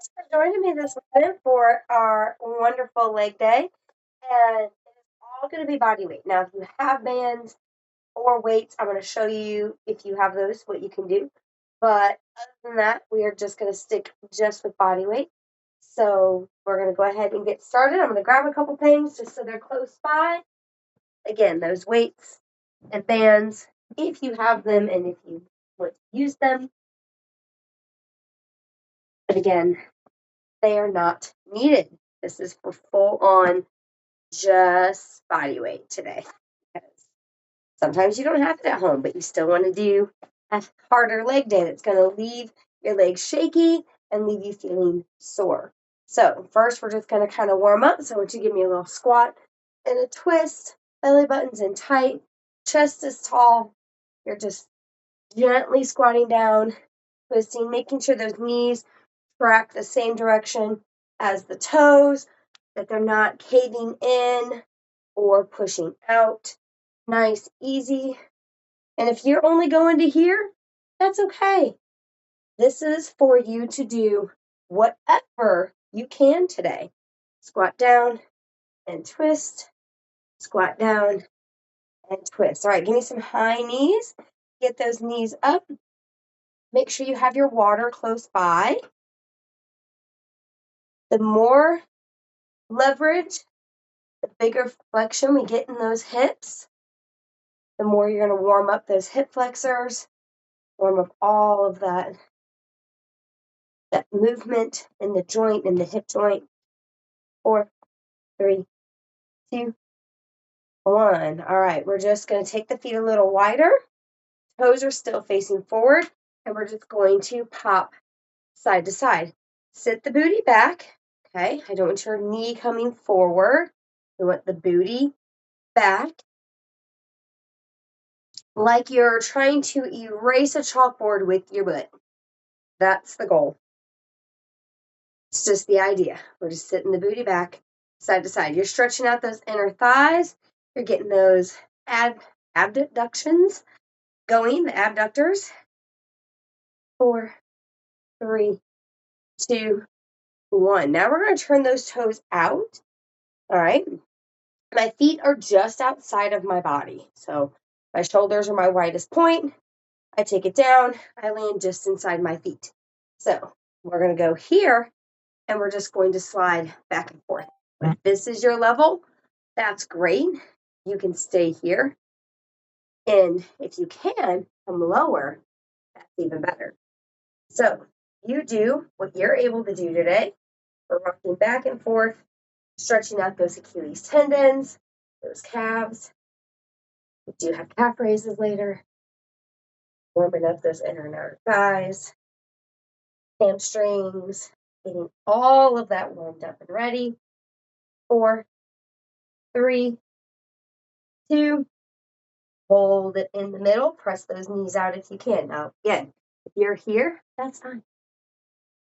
Thanks for joining me this morning for our wonderful leg day. And it's all going to be body weight. Now, if you have bands or weights, I'm going to show you, if you have those, what you can do. But other than that, we are just going to stick just with body weight. So we're going to go ahead and get started. I'm going to grab a couple things just so they're close by. Again, those weights and bands, if you have them and if you want to use them. But again, they are not needed. This is for full on just body weight today. Because sometimes you don't have it at home, but you still want to do a harder leg day that's going to leave your legs shaky and leave you feeling sore. So first we're just going to kind of warm up. So I want you to give me a little squat and a twist, belly buttons in tight, chest is tall. You're just gently squatting down, twisting, making sure those knees track the same direction as the toes, that they're not caving in or pushing out. Nice, easy. And if you're only going to here, that's okay. This is for you to do whatever you can today. Squat down and twist, squat down and twist. All right, give me some high knees. Get those knees up. Make sure you have your water close by. The more leverage, the bigger flexion we get in those hips, the more you're going to warm up those hip flexors, warm up all of that movement in the joint, in the hip joint. 4, 3, 2, 1. All right, we're just going to take the feet a little wider. Toes are still facing forward, and we're just going to pop side to side. Sit the booty back. Okay, I don't want your knee coming forward. We want the booty back, like you're trying to erase a chalkboard with your butt. That's the goal. It's just the idea. We're just sitting the booty back, side to side. You're stretching out those inner thighs. You're getting those abductions going, the abductors. 4, 3, 2, 1. Now we're going to turn those toes out. All right. My feet are just outside of my body. So my shoulders are my widest point. I take it down. I land just inside my feet. So we're going to go here, and we're just going to slide back and forth. If this is your level, that's great. You can stay here. And if you can, come lower, that's even better. So you do what you're able to do today. We're rocking back and forth, stretching out those Achilles tendons, those calves. We do have calf raises later. Warming up those inner and outer thighs, hamstrings, getting all of that warmed up and ready. 4, 3, 2, hold it in the middle. Press those knees out if you can. Now, again, if you're here, that's fine.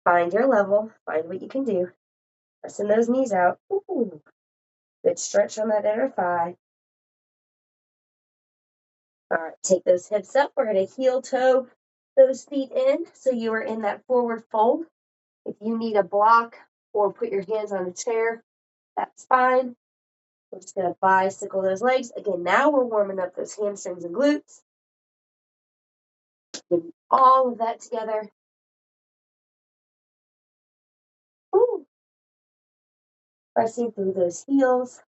Find your level. Find what you can do. Pressing those knees out. Ooh, good stretch on that inner thigh. All right, take those hips up. We're going to heel toe those feet in so you are in that forward fold. If you need a block or put your hands on a chair, that's fine. We're just going to bicycle those legs. Again, now we're warming up those hamstrings and glutes. Getting all of that together. Ooh. Pressing through those heels.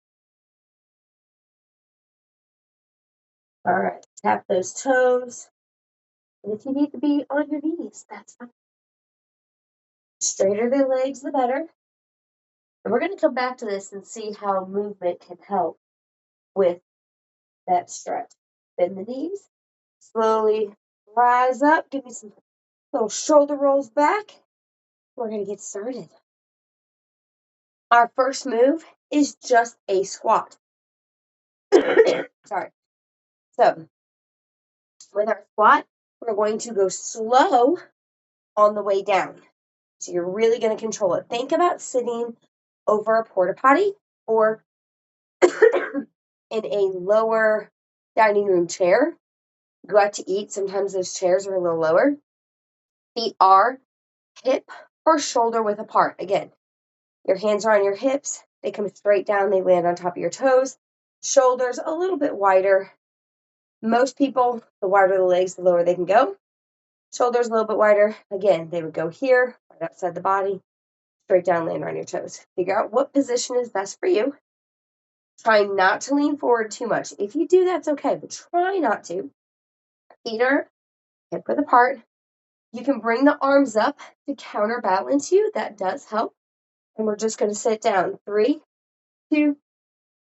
All right, tap those toes. And if you need to be on your knees, that's fine. Straighter the legs, the better. And we're going to come back to this and see how movement can help with that stretch. Bend the knees. Slowly rise up. Give me some little shoulder rolls back. We're going to get started. Our first move is just a squat. Sorry. So, with our squat, we're going to go slow on the way down. So you're really going to control it. Think about sitting over a porta potty or in a lower dining room chair. Go out to eat. Sometimes those chairs are a little lower. Feet are hip or shoulder width apart. Again, your hands are on your hips. They come straight down. They land on top of your toes. Shoulders a little bit wider. Most people, the wider the legs, the lower they can go. Shoulders a little bit wider. Again, they would go here, right outside the body, straight down, land on your toes. Figure out what position is best for you. Try not to lean forward too much. If you do, that's okay, but try not to. Feet are hip width apart. You can bring the arms up to counterbalance you. That does help. And we're just going to sit down. 3, 2,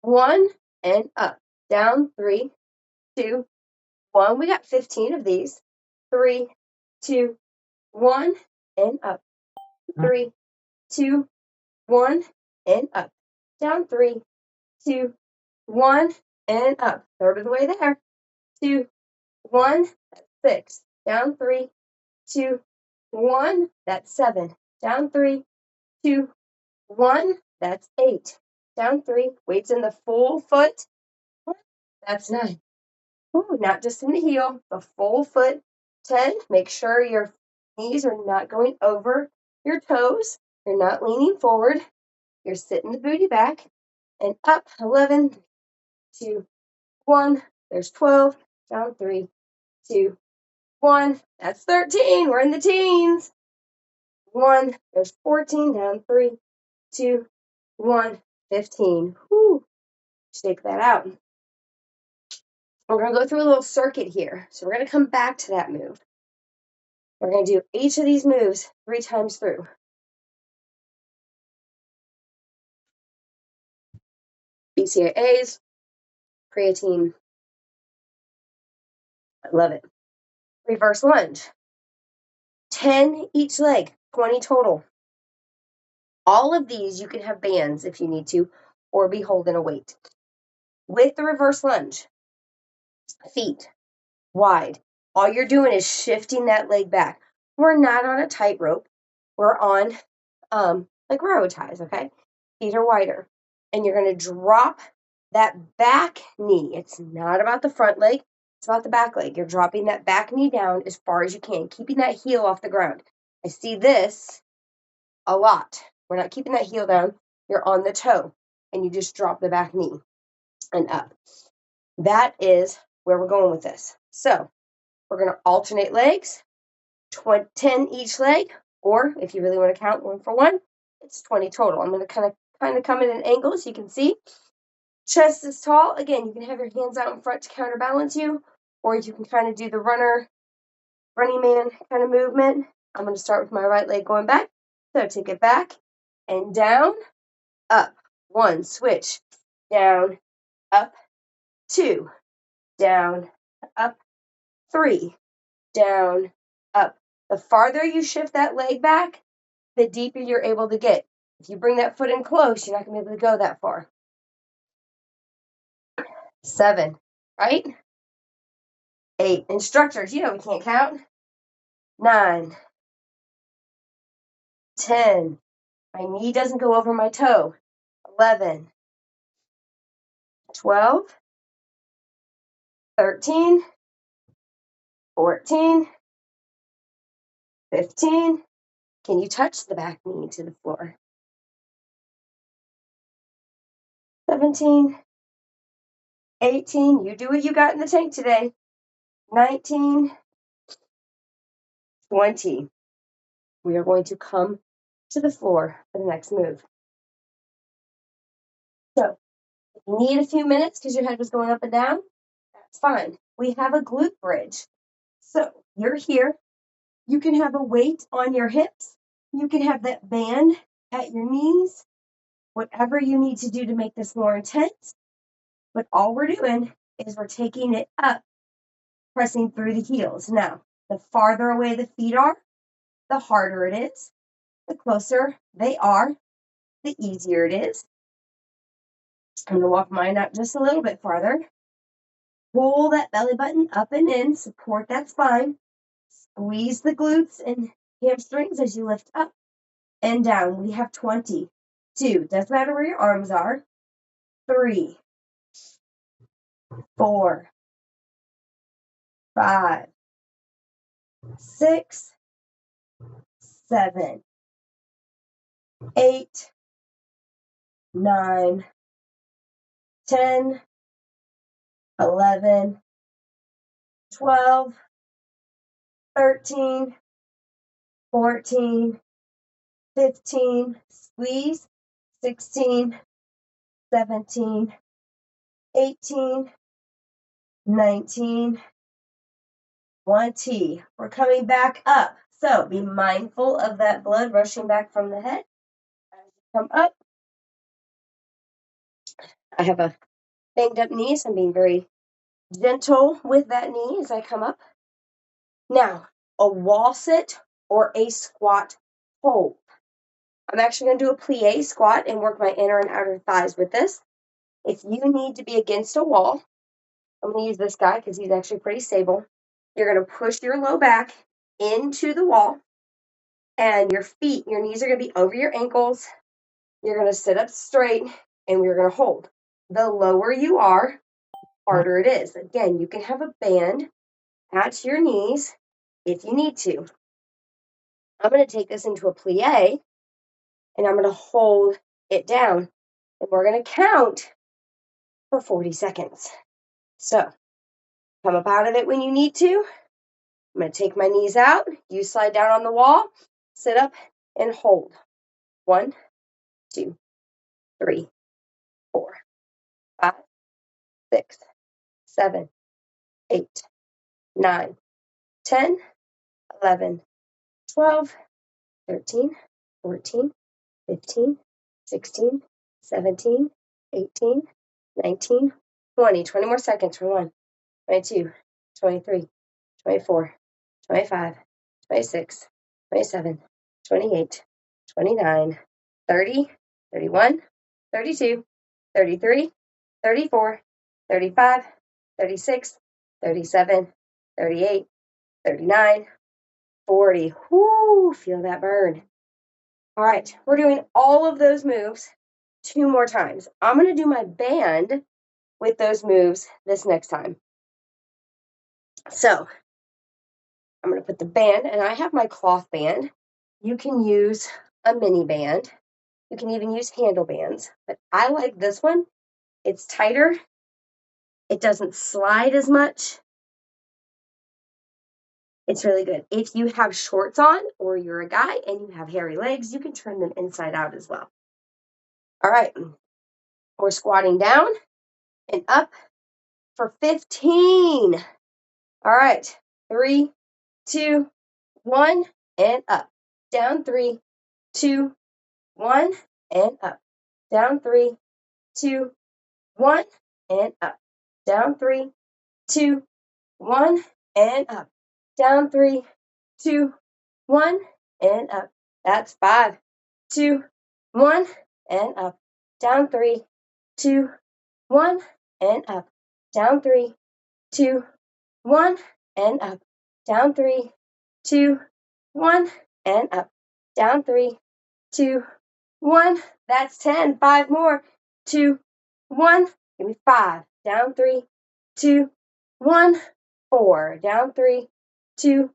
1, and up. Down, 3, 2, 1. We got 15 of these. 3, 2, 1, and up. 3, 2, 1, and up. Down, 3, 2, 1, and up. Third of the way there. 2, 1. That's 6. Down, 3, 2, 1. That's 7. Down, 3, 2, 1. That's 8. Down, 3. Weights in the full foot. That's 9. Ooh, not just in the heel, the full foot. 10. Make sure your knees are not going over your toes. You're not leaning forward. You're sitting the booty back. And up. 11, 2, 1. There's 12. Down, 3, 2, 1. That's 13. We're in the teens. 1. There's 14. Down, 3, 2, 1. 15. Whoo. Shake that out. We're going to go through a little circuit here. So we're going to come back to that move. We're going to do each of these moves 3 times through. BCAAs, creatine. I love it. Reverse lunge. 10 each leg, 20 total. All of these you can have bands if you need to, or be holding a weight. With the reverse lunge, feet wide. All you're doing is shifting that leg back. We're not on a tightrope. We're on like railroad ties, okay? Feet are wider. And you're going to drop that back knee. It's not about the front leg. It's about the back leg. You're dropping that back knee down as far as you can, keeping that heel off the ground. I see this a lot. We're not keeping that heel down. You're on the toe, and you just drop the back knee and up. That is where we're going with this. So we're going to alternate legs, 10 each leg, or if you really want to count 1 for 1, it's 20 total. I'm going to kind of come at an angle so you can see. Chest is tall. Again, you can have your hands out in front to counterbalance you, or you can kind of do the running man kind of movement. I'm going to start with my right leg going back. So take it back and down, up. 1, switch, down, up. 2, down, up. 3, down, up. The farther you shift that leg back, the deeper you're able to get. If you bring that foot in close, you're not going to be able to go that far. 7, right? 8. Instructors, you know we can't count. 9, 10. My knee doesn't go over my toe. 11, 12, 13, 14, 15. Can you touch the back knee to the floor? 17, 18. You do what you got in the tank today. 19, 20. We are going to come to the floor for the next move. So, if you need a few minutes because your head was going up and down, that's fine. We have a glute bridge. So, you're here. You can have a weight on your hips. You can have that band at your knees. Whatever you need to do to make this more intense. But all we're doing is we're taking it up, pressing through the heels. Now, the farther away the feet are, the harder it is. The closer they are, the easier it is. I'm going to walk mine up just a little bit farther. Pull that belly button up and in, support that spine. Squeeze the glutes and hamstrings as you lift up and down. We have 20. 2, doesn't matter where your arms are. 3, 4, 5, 6, 7, 8, 9, 10, 11, 12, 13, 14, 15, squeeze, 16, 17, 18, 19, 20. We're coming back up. So be mindful of that blood rushing back from the head. As you come up, I have a banged up knee, so I'm being very gentle with that knee as I come up. Now, a wall sit or a squat hold. I'm actually going to do a plie squat and work my inner and outer thighs with this. If you need to be against a wall, I'm going to use this guy because he's actually pretty stable. You're going to push your low back into the wall, and your knees are going to be over your ankles. You're going to sit up straight, and we're going to hold. The lower you are, harder it is. Again, you can have a band at your knees if you need to. I'm going to take this into a plie, and I'm going to hold it down, and we're going to count for 40 seconds. So, come up out of it when you need to. I'm going to take my knees out. You slide down on the wall, sit up, and hold. 1, 2, 3, 4, 5, 6, 7, 8, 9, 10, 11, 12, 13, 14, 15, 16, 17, 18, 19, 20. 20 more seconds for 1, 22, 23, 24, 25, 26, 27, 28, 29, 30, 31, 32, 33, 34, 35, 36, 37, 38, 39, 40. Whoo, feel that burn. All right, we're doing all of those moves 2 more times. I'm going to do my band with those moves this next time. So I'm going to put the band, and I have my cloth band. You can use a mini band. You can even use handle bands, but I like this one. It's tighter. It doesn't slide as much. It's really good. If you have shorts on or you're a guy and you have hairy legs, you can turn them inside out as well. All right. We're squatting down and up for 15. All right. 3, 2, 1, and up. Down 3, 2, 1, and up. Down 3, 2, 1, and up. Down 3, 2, 1, and up. Down 3, 2, 1, and up. That's 5, 2, 1, and up. Down 3, 2, 1, and up. Down 3, 2, 1, and up. Down 3, 2, 1, and up. Down 3, 2, 1. That's 10. 5 more. 2, 1. Give me 5. Down 3, 2, 1. 4. Down 3, 2,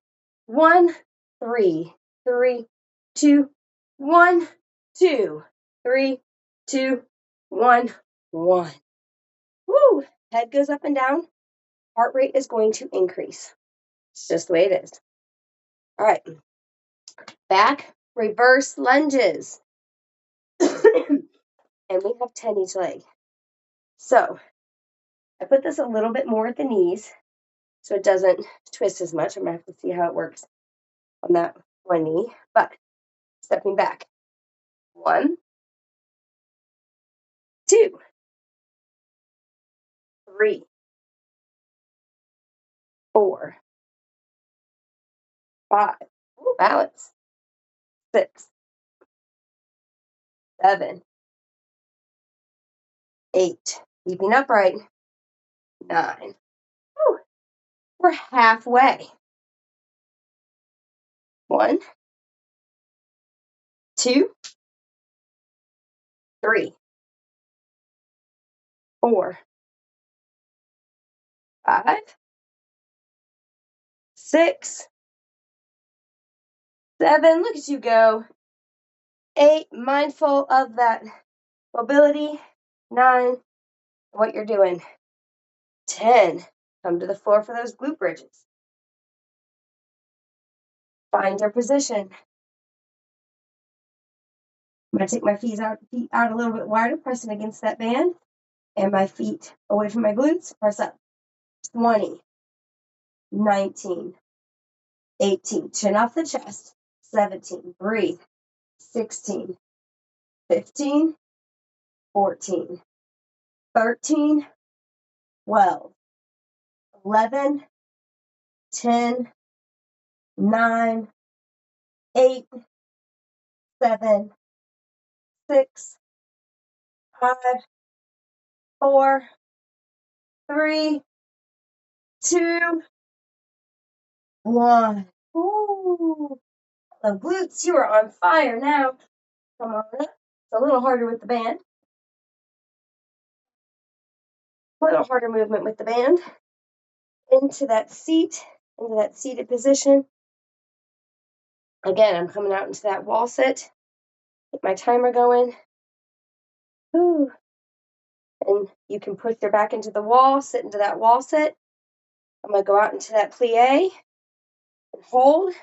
1. 3, 3, 2, 1, 2, 3, 2, 1, 1. Woo! Head goes up and down. Heart rate is going to increase. It's just the way it is. All right. Back reverse lunges. And we have 10 each leg. So I put this a little bit more at the knees so it doesn't twist as much. I'm going to have to see how it works on that one knee. But stepping back. 1, 2, 3, 4, 5. Ooh, balance. 6, 7, 8. Keeping upright. 9. Ooh, we're halfway. 1, 2, 3, 4, 5, 6, 7. Look at you go. 8, mindful of that mobility. 9, what you're doing. 10, come to the floor for those glute bridges. Find your position. I'm going to take my feet out a little bit wider, pressing against that band, and my feet away from my glutes. Press up. 20, 19, 18, chin off the chest. 17, breathe. 16, 15, 14, 13, 12, 11, 10, 9, 8, 7, 6, 5, 4, 3, 2, 1. Ooh, the glutes, you are on fire now. Come on up. It's a little harder with the band. A little harder movement with the band. Into that seat, into that seated position. Again, I'm coming out into that wall sit. Get my timer going. Ooh. And you can push your back into the wall, sit into that wall sit. I'm going to go out into that plie and hold,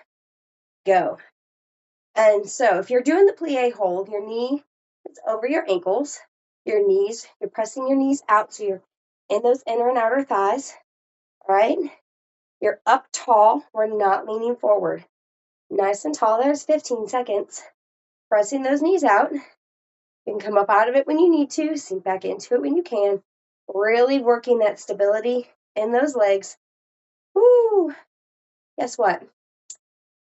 go. And so if you're doing the plie hold, your knee is over your ankles, your knees, you're pressing your knees out so you're in those inner and outer thighs, right? You're up tall, we're not leaning forward. Nice and tall, there's 15 seconds. Pressing those knees out. You can come up out of it when you need to, sink back into it when you can. Really working that stability in those legs. Woo! Guess what?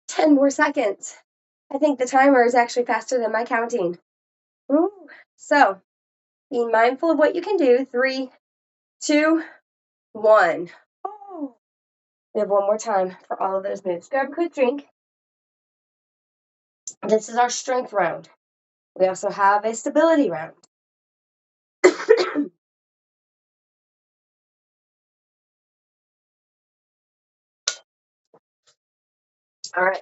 10 more seconds. I think the timer is actually faster than my counting. Woo! So, being mindful of what you can do. 3, 2, 1. Oh. We have one more time for all of those moves. Grab a quick drink. This is our strength round. We also have a stability round. All right.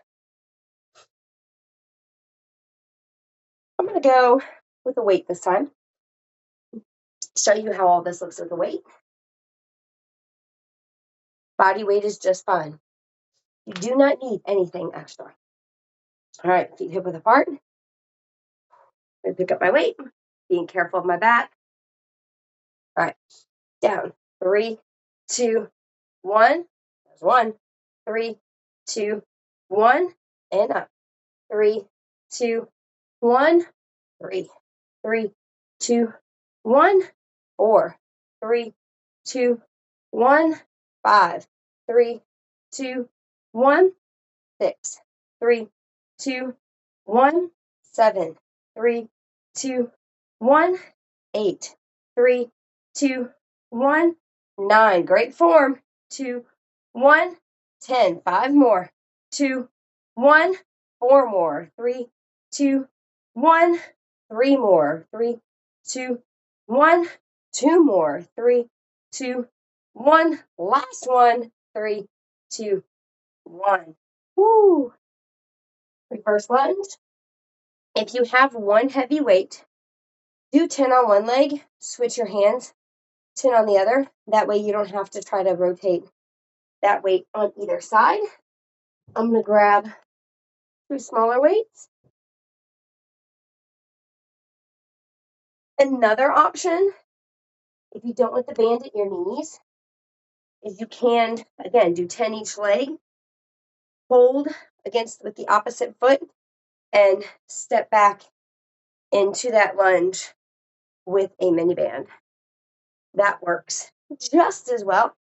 I'm going to go with a weight this time. Show you how all this looks with a weight. Body weight is just fine. You do not need anything extra. All right, feet hip width apart. I'm going to pick up my weight, being careful of my back. All right, down. 3, 2, 1. There's 1. 3, 2, 1. And up. 3, 2, 1. 3, 3, 2, 1. 4, 3, 2, 1. 5, 3, 2, 1. 6, 3, 2, 1. 7, 3, 2, 1. 8, 3, 2, 1. 9. Great form. 2, 1. 10. 5 more. 2, 1. 4 more. 3, 2, 1. 3 more. 3, 2, 1. 2 more. 3, 2, 1. Last one. 3, 2, 1. Woo! Reverse lunge. If you have one heavy weight, do 10 on one leg, switch your hands, 10 on the other. That way you don't have to try to rotate that weight on either side. I'm going to grab 2 smaller weights. Another option, if you don't want the band at your knees, is you can, again, do 10 each leg, hold against with the opposite foot, and step back into that lunge with a mini band. That works just as well.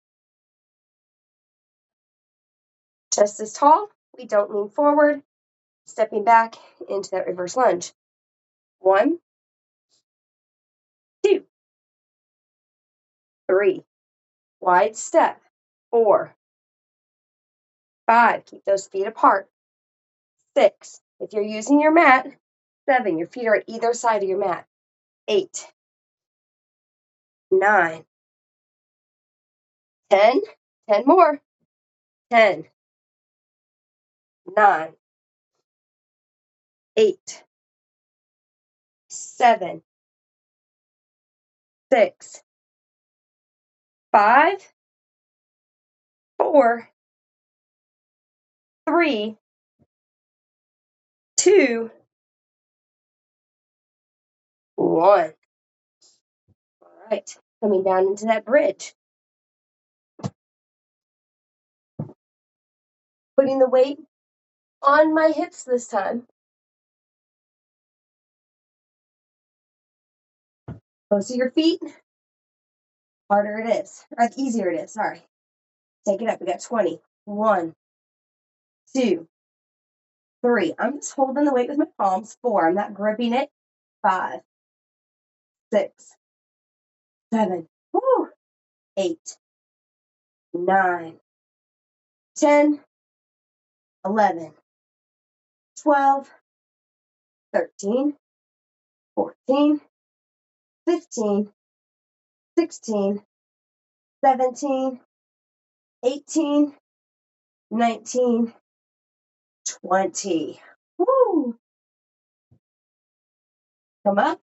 Just as tall, we don't lean forward, stepping back into that reverse lunge. 1, 2, 3, wide step. 4, 5, keep those feet apart. 6, if you're using your mat. 7, your feet are at either side of your mat. 8, 9, 10, 10 more. 10, 9, 8, 7, 6, 5, 4, 3, 2, 1. All right, coming down into that bridge. Putting the weight on my hips this time. Closer your feet, harder it is, or easier it is, sorry. Take it up, we got 20. 1, 2, 3. I'm just holding the weight with my palms. 4, I'm not gripping it. 5, 6, 7, 8, 9, 10, 11, 12, 13, 14, 15, 16, 17, 18, 19, 20. Woo! Come up,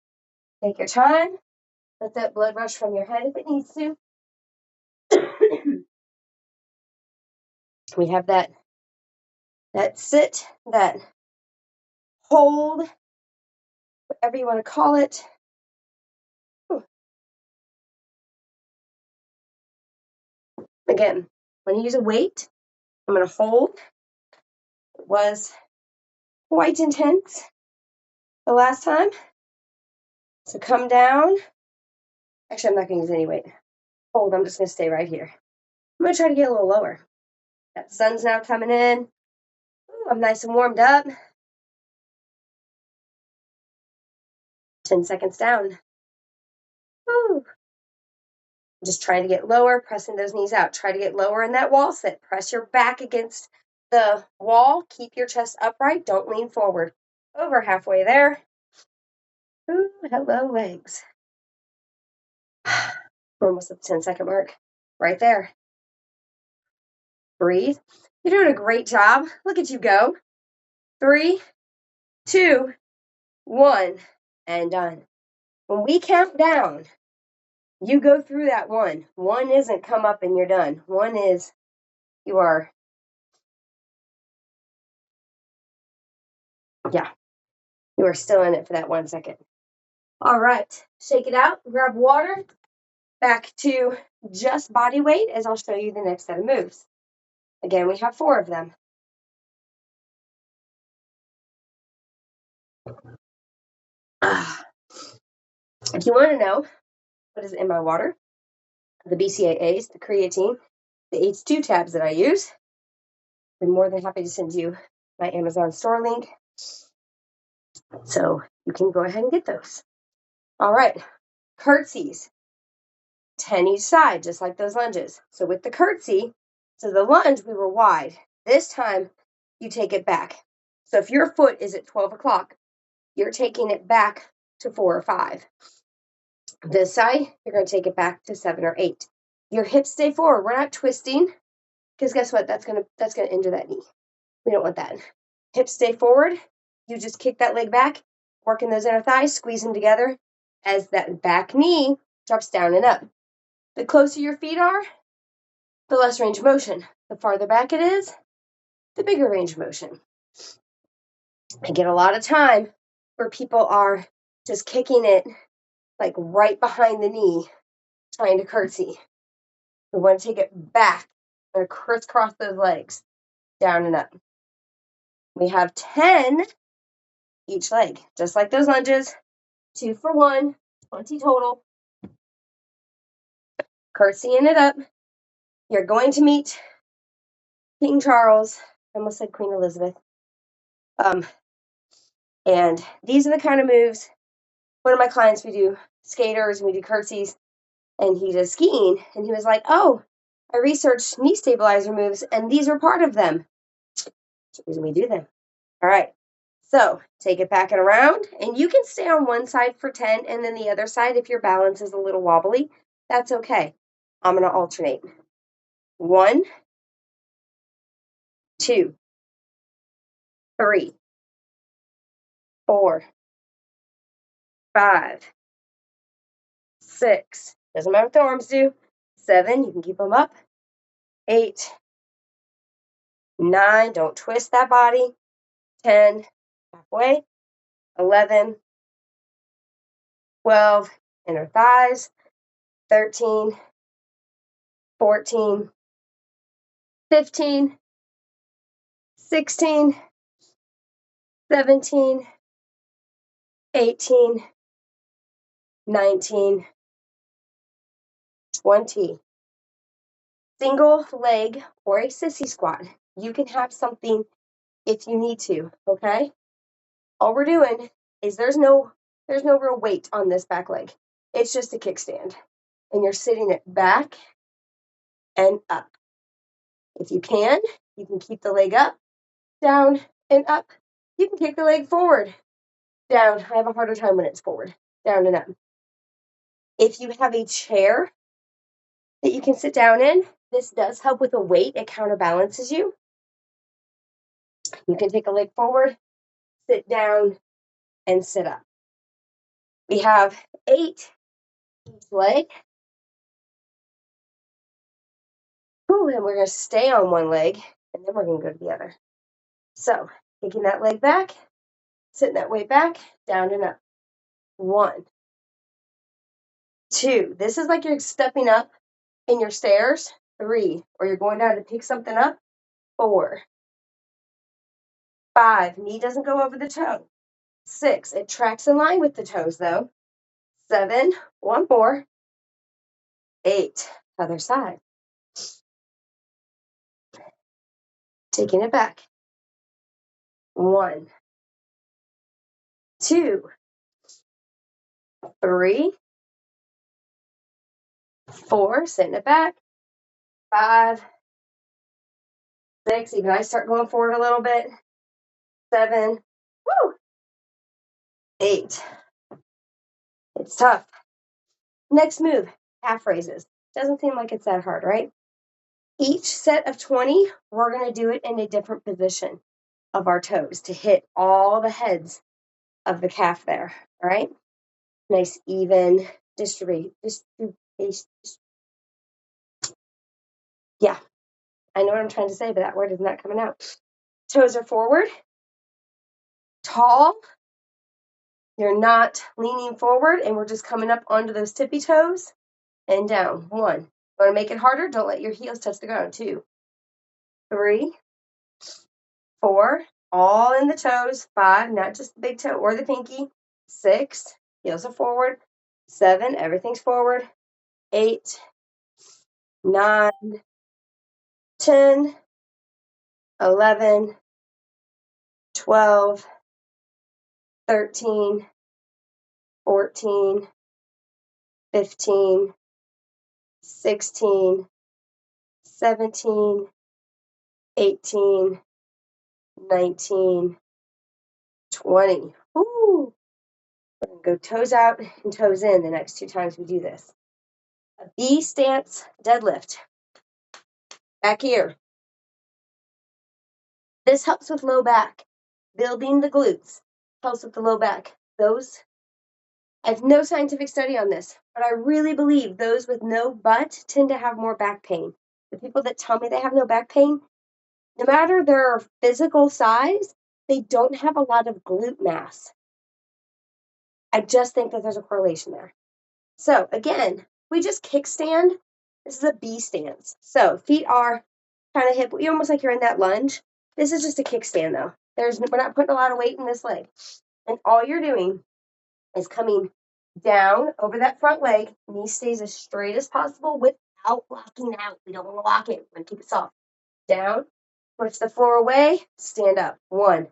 take your time, let that blood rush from your head if it needs to. We have that sit, that hold, whatever you want to call it. Again, when you use a weight, I'm going to hold. It was quite intense the last time. So come down. Actually, I'm not going to use any weight. Hold, I'm just going to stay right here. I'm going to try to get a little lower. That sun's now coming in. Ooh, I'm nice and warmed up. 10 seconds down. Ooh. Just trying to get lower, pressing those knees out. Try to get lower in that wall sit. Press your back against the wall. Keep your chest upright. Don't lean forward. Over halfway there. Ooh, hello, legs. We're almost at the 10-second mark. Right there. Breathe. You're doing a great job. Look at you go. 3, 2, 1, and done. When we count down, you go through that one. One isn't come up and you're done. One is you are, you are still in it for that 1 second. All right, shake it out, grab water, back to just body weight as I'll show you the next set of moves. Again, we have 4 of them. If you want to know what is in my water, the BCAAs, the creatine, the H2 tabs that I use, I'm more than happy to send you my Amazon store link so you can go ahead and get those. All right, curtsies, 10 each side, just like those lunges. So with the curtsy, so the lunge, we were wide. This time, you take it back. So if your foot is at 12 o'clock, you're taking it back to 4 or 5. This side, you're going to take it back to 7 or 8. Your hips stay forward. We're not twisting, because guess what? That's gonna injure that knee. We don't want that. Hips stay forward. You just kick that leg back, working those inner thighs, squeeze them together as that back knee drops down and up. The closer your feet are, the less range of motion. The farther back it is, the bigger range of motion. I get a lot of time where people are just kicking it like right behind the knee, trying to curtsy. We want to take it back and crisscross those legs, down and up. We have 10 each leg, just like those lunges. 2 for 1, 20 total. Curtsying it up. You're going to meet King Charles. I almost said Queen Elizabeth. And these are the kind of moves. One of my clients, we do skaters and we do curtsies, and he does skiing. And he was like, oh, I researched knee stabilizer moves, and these are part of them. That's the reason we do them. All right. So take it back and around, and you can stay on one side for 10, and then the other side, if your balance is a little wobbly, that's okay. I'm going to alternate. 1, 2, 3, 4, 5, 6, doesn't matter what the arms do, 7, you can keep them up, 8, 9, don't twist that body, 10, halfway, 11, 12, inner thighs, 13, 14, 15, 16, 17, 18, 19, 20. Single leg or a sissy squat. You can have something if you need to, okay? All we're doing is there's no real weight on this back leg. It's just a kickstand. And you're sitting it back and up. If you can keep the leg up, down, and up. You can kick the leg forward, down. I have a harder time when it's forward, down and up. If you have a chair that you can sit down in, this does help with the weight. It counterbalances you. You can take a leg forward, sit down, and sit up. We have 8 each leg. Ooh, and we're going to stay on one leg, and then we're going to go to the other. So, taking that leg back, sitting that weight back, down and up. 1, 2. This is like you're stepping up in your stairs. 3, or you're going down to pick something up. 4, 5, knee doesn't go over the toe. 6, it tracks in line with the toes though. 7, one more. 8, other side. Taking it back. 1, 2, 3, 4, sitting it back. 5, 6, even I start going forward a little bit. 7, woo, 8. It's tough. Next move, calf raises. Doesn't seem like it's that hard, right? Each set of 20, we're going to do it in a different position of our toes to hit all the heads of the calf there, all right? Nice even distribution. Yeah, I know what I'm trying to say, but that word is not coming out. Toes are forward, tall. You're not leaning forward, and we're just coming up onto those tippy toes and down. 1. Want to make it harder? Don't let your heels touch the ground. 2, 3, 4, all in the toes. 5, not just the big toe or the pinky. 6, heels are forward. 7, everything's forward. 8, 9, 10, 11, 12, 13, 14, 15, 16, 17, 18, 19, 20. Woo! We're going to go toes out and toes in the next 2 times we do this. A B stance deadlift. Back here. This helps with low back. Building the glutes helps with the low back. I have no scientific study on this, but I really believe those with no butt tend to have more back pain. The people that tell me they have no back pain, no matter their physical size, they don't have a lot of glute mass. I just think that there's a correlation there. So again, we just kickstand. This is a B stance. So feet are kind of hip, almost like you're in that lunge. This is just a kickstand though. We're not putting a lot of weight in this leg. And all you're doing is coming down over that front leg. Knee stays as straight as possible without locking out. We don't want to lock it. We're going to keep it soft. Down, push the floor away, stand up. 1,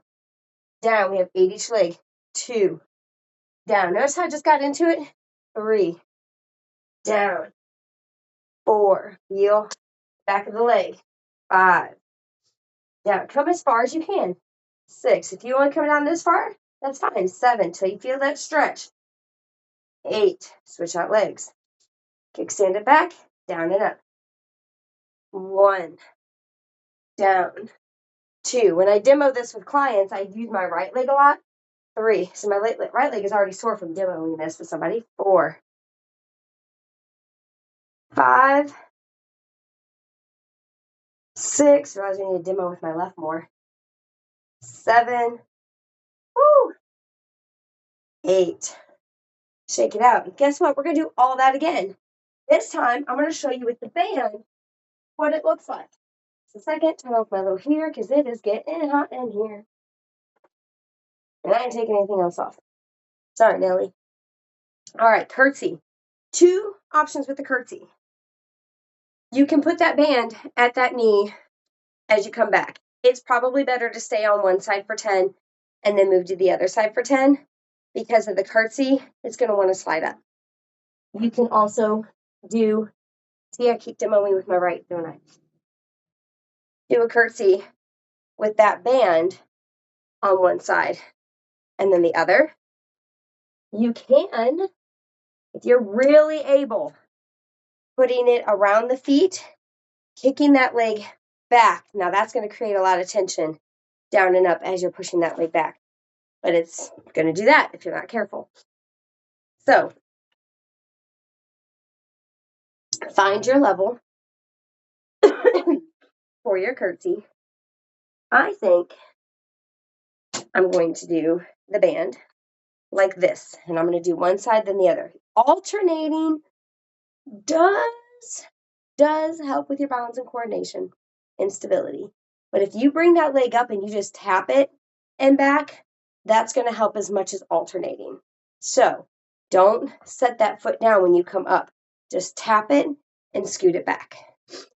down. We have 8 each leg. 2, down. Notice how I just got into it? 3, down. 4, heel, back of the leg. 5, down. Come as far as you can. 6, if you want to come down this far, that's fine. 7, till you feel that stretch. 8, switch out legs. Kickstand it back, down and up. 1, down. 2. When I demo this with clients, I use my right leg a lot. 3. So my right leg is already sore from demoing this with somebody. 4, 5, 6. Realize I need to demo with my left more. 7, woo, 8. Shake it out. And guess what? We're going to do all that again. This time, I'm going to show you with the band what it looks like. So second, turn off my little heater because it is getting hot in here. And I ain't taking anything else off. Sorry, Nelly. All right, curtsy. 2 options with the curtsy. You can put that band at that knee as you come back. It's probably better to stay on one side for 10 and then move to the other side for 10 because of the curtsy. It's going to want to slide up. You can also do, see, I keep demoing with my right, don't I? Do a curtsy with that band on one side and then the other. You can, if you're really able, putting it around the feet, kicking that leg back. Now that's going to create a lot of tension down and up as you're pushing that leg back. But it's going to do that if you're not careful. So, find your level for your curtsy. I think I'm going to do the band like this. And I'm going to do one side, then the other. Alternating does help with your balance and coordination and stability. But if you bring that leg up and you just tap it and back, that's going to help as much as alternating. So don't set that foot down when you come up. Just tap it and scoot it back.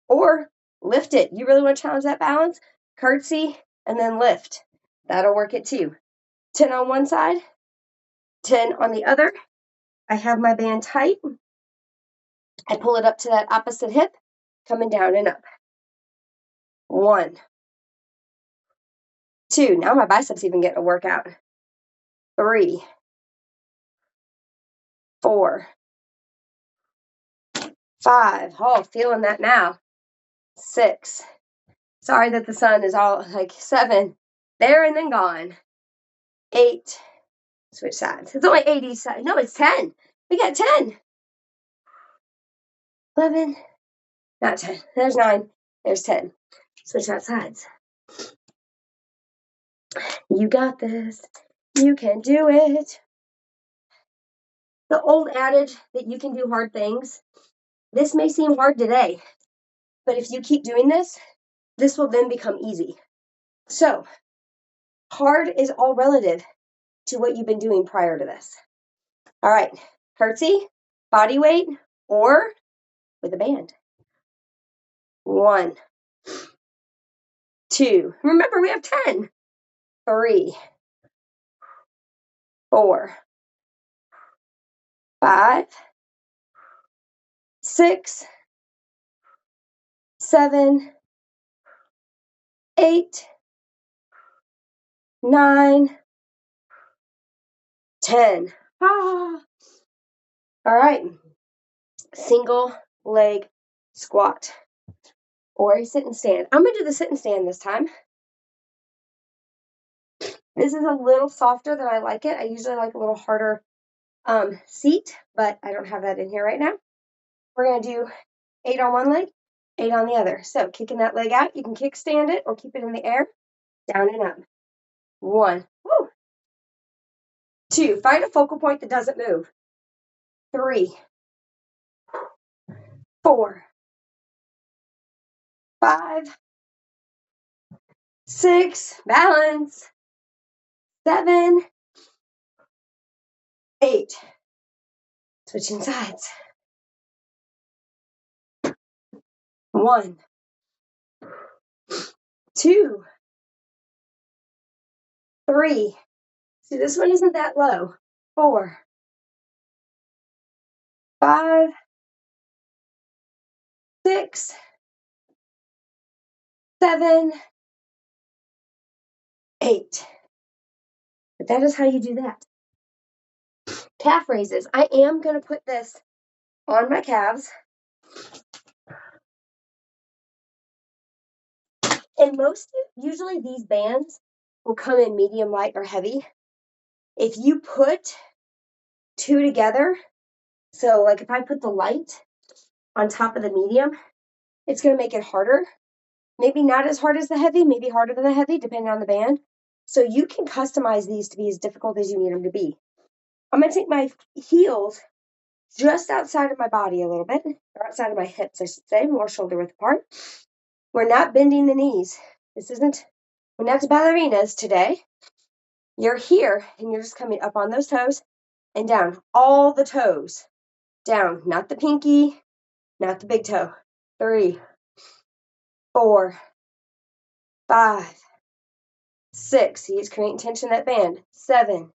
Or lift it. You really want to challenge that balance? Curtsy and then lift. That'll work it too. 10 on one side, 10 on the other. I have my band tight. I pull it up to that opposite hip, coming down and up. 1, 2. Now my biceps even getting a workout. 3, 4, 5. Oh, feeling that now. 6. Sorry that the sun is all like 7. There and then gone. 8. Switch sides. It's only 80 sides. No, it's 10. We got 10. 11. Not 10. There's 9. There's 10. Switch out sides. You got this. You can do it. The old adage that you can do hard things, this may seem hard today, but if you keep doing this, this will then become easy. So, hard is all relative to what you've been doing prior to this. All right, curtsy, body weight, or with a band. 1, 2. Remember, we have 10. 3, 4, 5, 6, 7, 8, 9, 10. All right. Single leg squat or a sit and stand. I'm going to do the sit and stand this time. This is a little softer than I like it. I usually like a little harder seat, but I don't have that in here right now. We're going to do 8 on one leg, 8 on the other. So kicking that leg out, you can kickstand it or keep it in the air, down and up. 1, woo. 2, find a focal point that doesn't move. 3, 4, 5, 6, balance. 7, 8. Switching sides. 1, 2, 3. See, this one isn't that low. 4, 5, 6, 7, 8. But that is how you do that. Calf raises. I am going to put this on my calves. And usually these bands will come in medium, light, or heavy. If you put two together, so like if I put the light on top of the medium, it's going to make it harder. Maybe not as hard as the heavy, maybe harder than the heavy, depending on the band. So you can customize these to be as difficult as you need them to be. I'm going to take my heels just outside of my body a little bit, or outside of my hips, I should say, more shoulder width apart. We're not bending the knees. We're not ballerinas today. You're here, and you're just coming up on those toes and down. All the toes down, not the pinky, not the big toe. 3, 4, 5, 6. See, it's creating tension in that band. 7,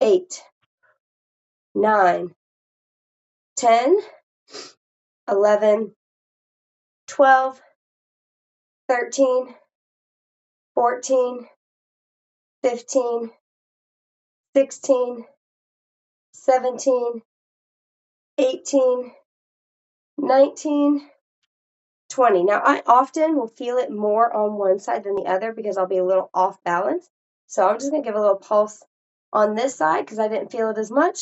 8, 9, 10, 11, 12, 13, 14, 15, 16, 17, 18, 19, 20. Now, I often will feel it more on one side than the other because I'll be a little off balance. So I'm just going to give a little pulse on this side because I didn't feel it as much.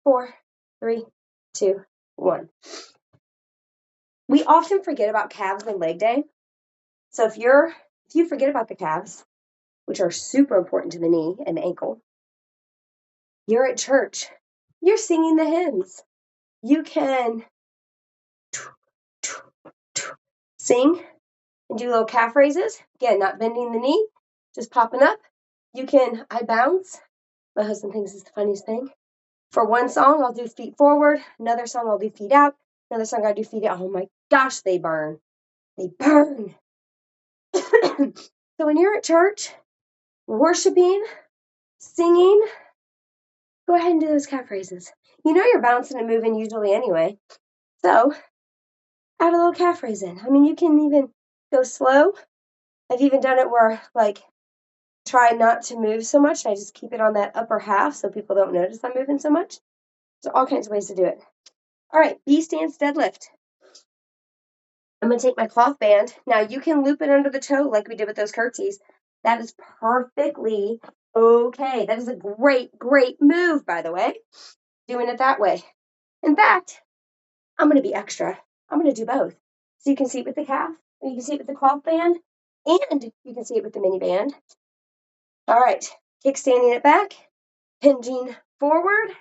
4, 3, 2, 1. We often forget about calves and leg day. So if you forget about the calves, which are super important to the knee and the ankle, you're at church. You're singing the hymns. You can sing and do little calf raises. Again, not bending the knee, just popping up. I bounce. My husband thinks it's the funniest thing. For one song, I'll do feet forward. Another song, I'll do feet out. Another song, I'll do feet out. Oh my gosh, they burn. They burn. So when you're at church, worshiping, singing, go ahead and do those calf raises. You know you're bouncing and moving usually anyway. So add a little calf raise in. I mean, you can even go slow. I've even done it where, like, try not to move so much. I just keep it on that upper half so people don't notice I'm moving so much. There's all kinds of ways to do it. All right, B stance deadlift. I'm going to take my cloth band. Now, you can loop it under the toe like we did with those curtsies. That is perfectly okay. That is a great, great move, by the way, doing it that way. In fact, I'm going to be extra. I'm going to do both. So you can see it with the calf, you can see it with the cloth band, and you can see it with the mini band. All right, kickstanding it back, hinging forward,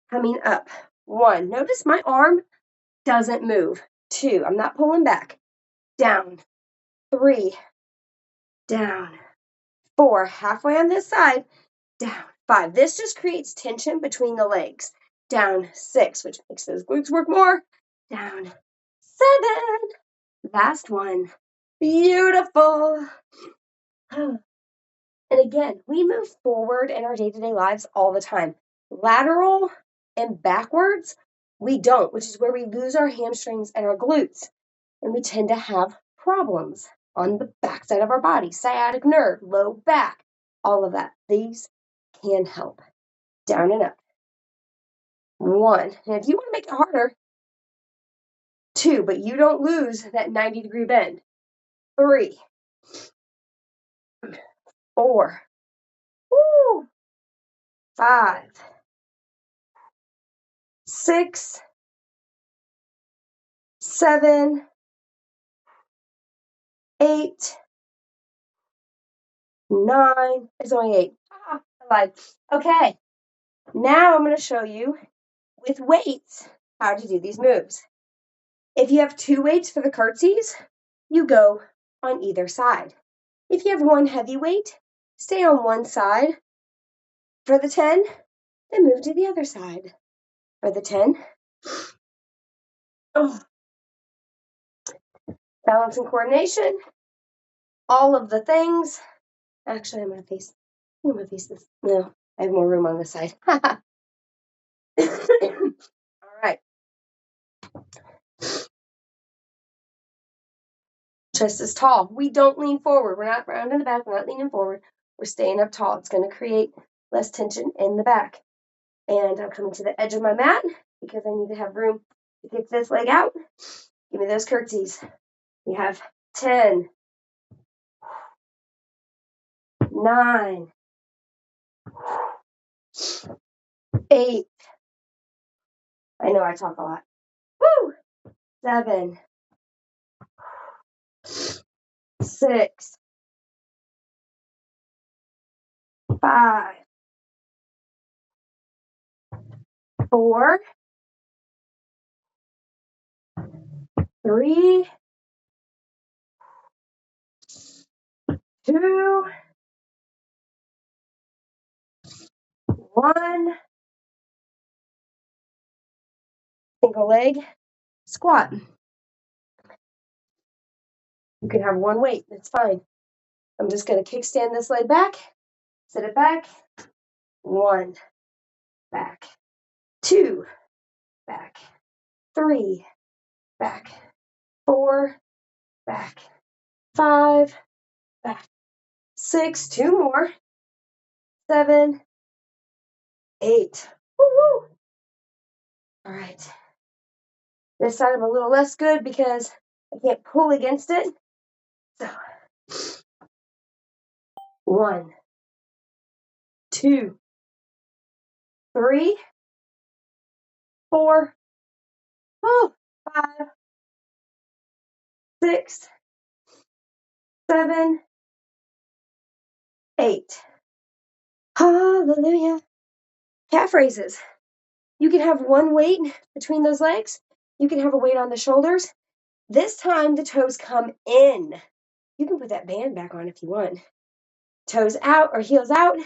coming up. 1, notice my arm doesn't move. 2, I'm not pulling back. Down. 3, down. 4, halfway on this side, down. 5, this just creates tension between the legs. Down. 6, which makes those glutes work more. Down. 7, last one. Beautiful. And again, we move forward in our day-to-day lives all the time. Lateral and backwards, we don't, which is where we lose our hamstrings and our glutes. And we tend to have problems on the backside of our body, sciatic nerve, low back, all of that. These can help. Down and up. 1. And if you want to make it harder, 2, but you don't lose that 90-degree bend. 3, 4, 5, 6, 7, 8, 9. It's only 8. I lied. Okay. Now I'm going to show you with weights how to do these moves. If you have 2 weights for the curtsies, you go on either side. If you have 1 heavy weight, stay on one side for the 10, then move to the other side for the 10. Oh. Balance and coordination, all of the things. Actually, I'm going to face this. No, I have more room on this side. All right. Chest is tall. We don't lean forward. We're not round in the back. We're not leaning forward. We're staying up tall. It's going to create less tension in the back. And I'm coming to the edge of my mat because I need to have room to kick this leg out. Give me those curtsies. We have 10, 9, 8. I know I talk a lot. Woo! 7. 6. 5. 4. 3. 2. 1. Single leg squat. You can have one weight. That's fine. I'm just going to kickstand this leg back. Sit it back. 1. Back. 2. Back. 3. Back. 4. Back. 5. Back. 6. 2 more. 7. 8. Woo-woo. All right. This side I'm a little less good because I can't pull against it. So 1, 2, 3, 4, 5, 6, 7, 8. Hallelujah. Calf raises. You can have one weight between those legs. You can have a weight on the shoulders. This time the toes come in. You can put that band back on if you want. Toes out or heels out.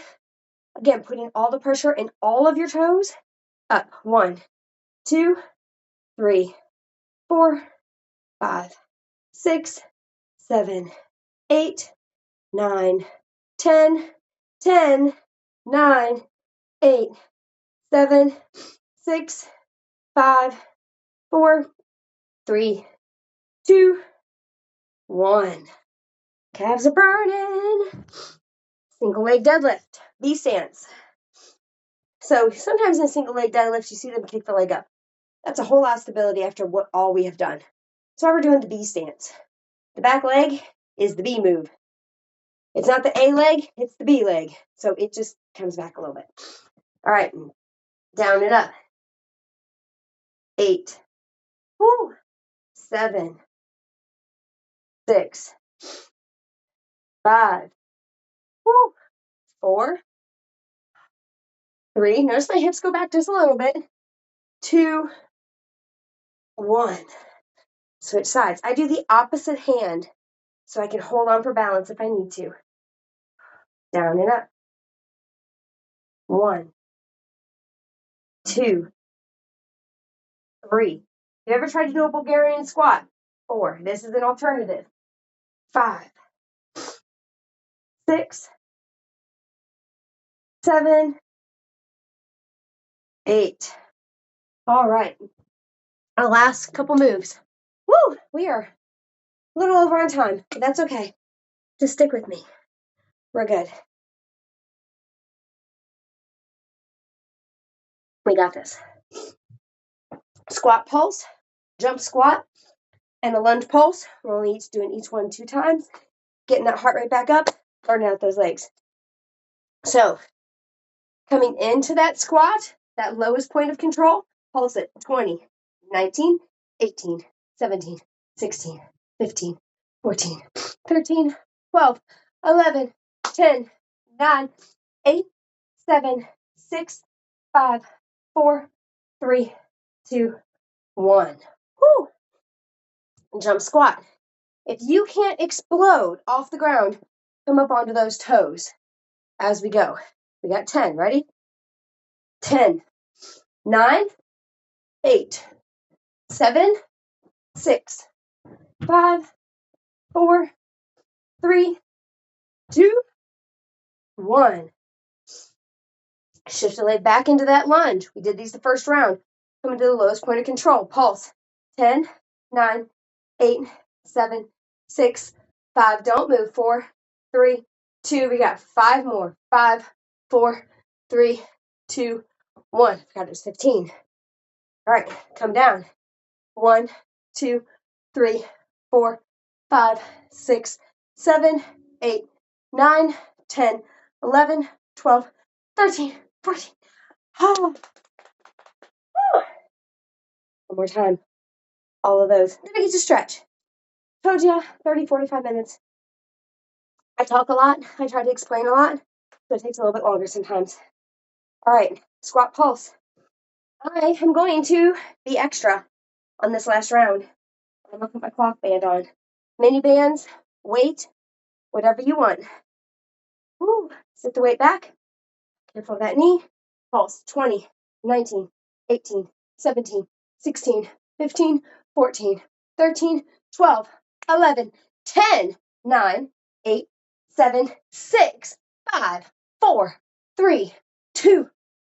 Again, putting all the pressure in all of your toes. Up. 1, 2, 3, 4, 5, 6, 7, 8, 9, 10, 10, 9, 8, 7, 6, 5, 4, 3, 2, 1. Calves are burning. Single leg deadlift, B stance. So sometimes in single leg deadlifts, you see them kick the leg up. That's a whole lot of stability after what all we have done. So we're doing the B stance. The back leg is the B move. It's not the A leg, it's the B leg. So it just comes back a little bit. All right, down and up. 8. Woo. 7. 6. 5. Woo. 4. 3. Notice my hips go back just a little bit. 2. 1. Switch sides. I do the opposite hand so I can hold on for balance if I need to. Down and up. 1, 2, 3. You ever tried to do a Bulgarian squat? 4. This is an alternative. 5, 6, 7, 8. All right. Our last couple moves. Woo! We are a little over on time, but that's okay. Just stick with me. We're good. We got this. Squat pulse, jump squat, and a lunge pulse. We're only doing each one 2 times. Getting that heart rate back up, burning out those legs. So, coming into that squat, that lowest point of control, pulse it. 20, 19, 18, 17, 16, 15, 14, 13, 12, 11, 10, 9, 8, 7, 6, 5, 4, 3, 2, 1. Woo! Jump squat. If you can't explode off the ground, come up onto those toes as we go. We got 10. Ready? 10, 9, 8, 7, 6, 5, 4, 3, 2, 1. Shift the leg back into that lunge. We did these the first round. Coming to the lowest point of control. Pulse. 10, 9, 8, 7, 6, 5. Don't move. 4, 3, 2. We got 5 more. 5, 4, 3, 2, 1. Forgot it was 15. All right, come down. 1, 2, 3, 4, 5, 6, 7, 8, 9, 10, 11, 12, 13, 14. Oh. One more time. All of those. Then I get to stretch. Told you, 30, 45 minutes. I talk a lot. I try to explain a lot. So it takes a little bit longer sometimes. All right, squat pulse. I am going to be extra on this last round. I'm going to put my clock band on. Mini bands, weight, whatever you want. Woo. Sit the weight back. Careful of that knee. Pulse. 20, 19, 18, 17, 16, 15, 14, 13, 12, 11, 10, 9, 8, 7, 6, 5, 4, 3, 2,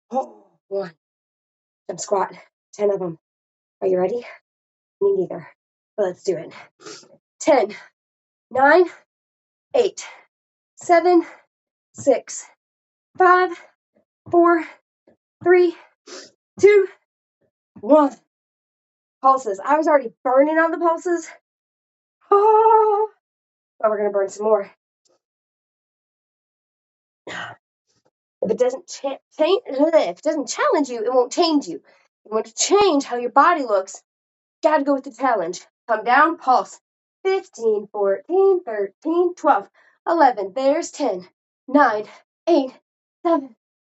1. Jump squat. 10 of them. Are you ready? Me neither. But let's do it. 10, 9, 8, 7, 6, 5, 4, 3, 2, 1. Pulses. I was already burning on the pulses. Oh, but we're going to burn some more. If it doesn't if it doesn't challenge you, it won't change you. You want to change how your body looks, got to go with the challenge. Come down, pulse. 15, 14, 13, 12, 11. There's 10, 9, 8, 7,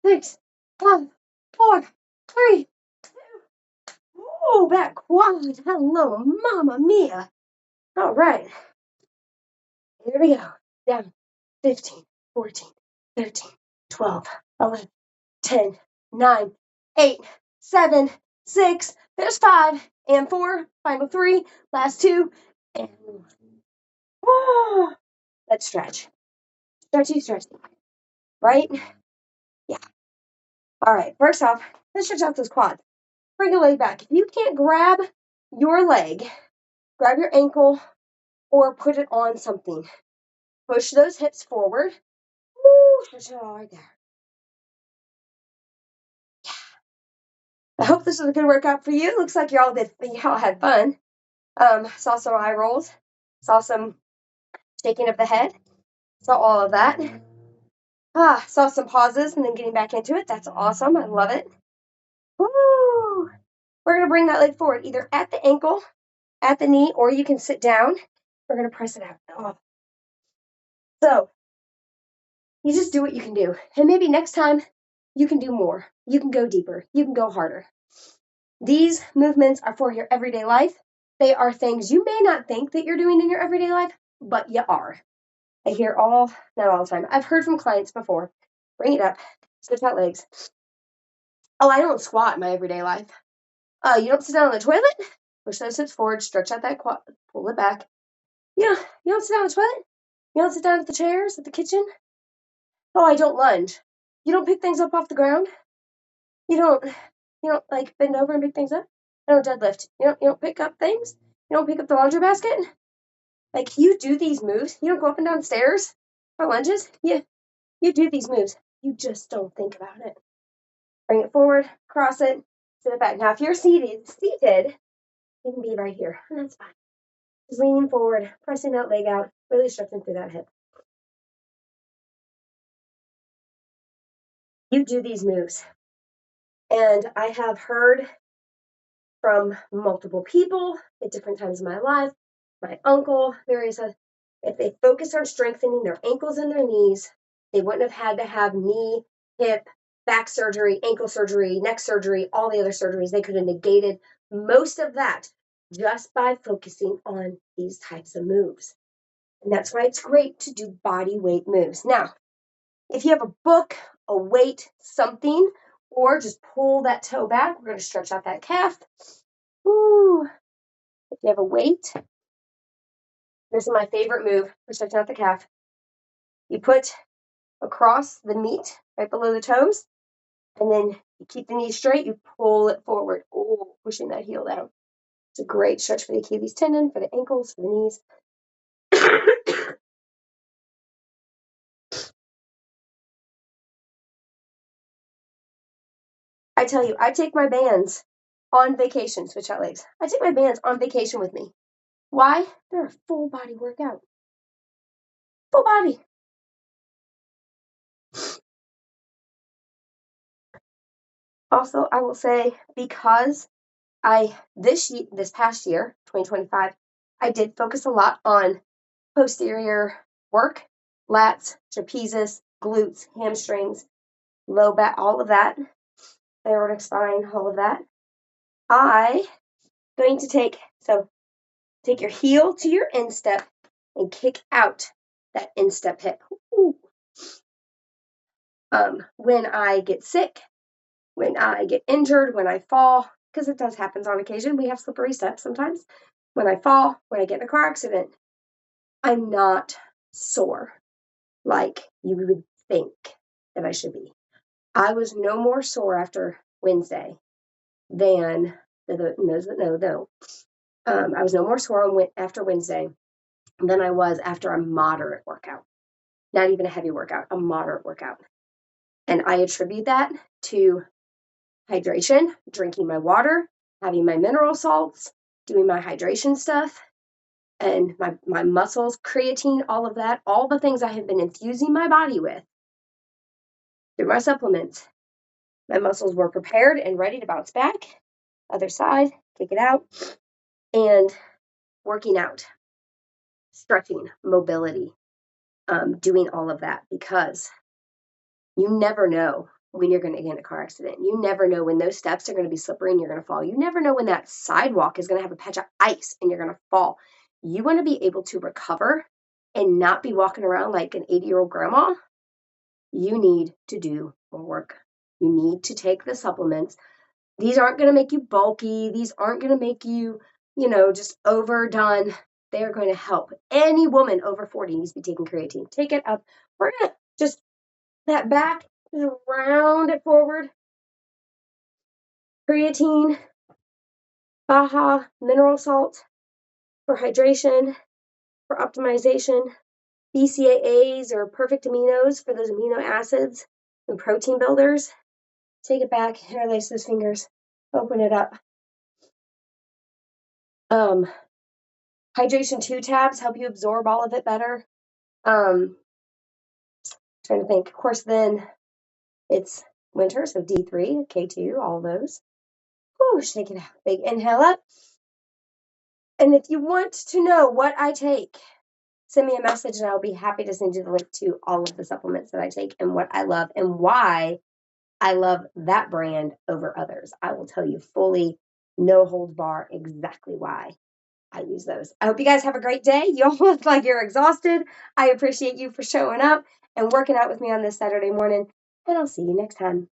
6, 5, 4, 3, 2. Oh, that quad. Hello, Mama Mia. All right. Here we go. Down. 15, 14, 13, 12, 11, 10, 9, 8, 7, 6. There's 5 and 4. Final 3. Last 2. And 1. Oh, let's stretch. Stretchy, stretchy. Right? Yeah. All right. First off, let's stretch out those quads. Bring a leg back. If you can't grab your leg, grab your ankle or put it on something. Push those hips forward. Woo, stretch it all right there. I hope this was a good workout for you. Looks like y'all had fun. Saw some eye rolls. Saw some shaking of the head. Saw all of that. Saw some pauses and then getting back into it. That's awesome. I love it. Woo! We're going to bring that leg forward, either at the ankle, at the knee, or you can sit down. We're going to press it out. Oh. So, you just do what you can do. And maybe next time, you can do more. You can go deeper. You can go harder. These movements are for your everyday life. They are things you may not think that you're doing in your everyday life, but you are. I hear not all the time. I've heard from clients before. Bring it up. Switch out legs. Oh, I don't squat in my everyday life. You don't sit down on the toilet? Push those hips forward. Stretch out that quad. Pull it back. You don't sit down on the toilet? You don't sit down at the chairs at the kitchen? Oh, I don't lunge. You don't pick things up off the ground? You don't like bend over and pick things up? I don't deadlift. You don't pick up things? You don't pick up the laundry basket? Like, you do these moves. You don't go up and down stairs for lunges. You do these moves. You just don't think about it. Bring it forward, cross it, sit it back. Now, if you're seated, you can be right here. And that's fine. Just leaning forward, pressing that leg out, really stretching through that hip. You do these moves. And I have heard from multiple people at different times in my life, my uncle, various others, if they focused on strengthening their ankles and their knees, they wouldn't have had to have knee, hip, back surgery, ankle surgery, neck surgery, all the other surgeries. They could have negated most of that just by focusing on these types of moves. And that's why it's great to do body weight moves. Now, if you have a book, a weight, something, or just pull that toe back, we're going to stretch out that calf. Woo. If you have a weight, this is my favorite move for stretching out the calf. You put across the meat right below the toes, and then you keep the knee straight, you pull it forward. Oh, pushing that heel down. It's a great stretch for the Achilles tendon, for the ankles, for the knees. I tell you, I take my bands on vacation, switch out legs. I take my bands on vacation with me. Why? They're a full body workout. Full body. Also, I will say, because this past year, 2025, I did focus a lot on posterior work, lats, trapezius, glutes, hamstrings, low back, all of that, aortic spine, all of that. I going to take your heel to your instep and kick out that instep hip. Ooh. When I get sick, when I get injured, when I fall, because it does happen on occasion, we have slippery steps sometimes. When I fall, when I get in a car accident, I'm not sore like you would think that I should be. I was no more sore after Wednesday than those that know. I was no more sore after Wednesday than I was after a moderate workout. Not even a heavy workout, a moderate workout. And I attribute that to hydration, drinking my water, having my mineral salts, doing my hydration stuff, and my muscles, creatine, all of that, all the things I have been infusing my body with through my supplements. My muscles were prepared and ready to bounce back. Other side, kick it out, and working out, stretching, mobility, doing all of that, because you never know when you're going to get in a car accident. You never know when those steps are going to be slippery and you're going to fall. You never know when that sidewalk is going to have a patch of ice and you're going to fall. You want to be able to recover and not be walking around like an 80-year-old grandma. You need to do more work. You need to take the supplements. These aren't going to make you bulky. These aren't going to make you, just overdone. They're going to help. Any woman over 40 needs to be taking creatine. Take it up. We're going to just that back, just round it forward. Creatine, AHA, mineral salt for hydration, for optimization. BCAAs or perfect aminos for those amino acids and protein builders. Take it back, interlace those fingers, open it up. Hydration 2 tabs help you absorb all of it better. Trying to think. Of course, then it's winter, so D3, K2, all those. Whew, shake it out. Big inhale up. And if you want to know what I take, send me a message and I'll be happy to send you the link to all of the supplements that I take and what I love and why I love that brand over others. I will tell you fully, no holds bar, exactly why I use those. I hope you guys have a great day. You all look like you're exhausted. I appreciate you for showing up and working out with me on this Saturday morning, and I'll see you next time.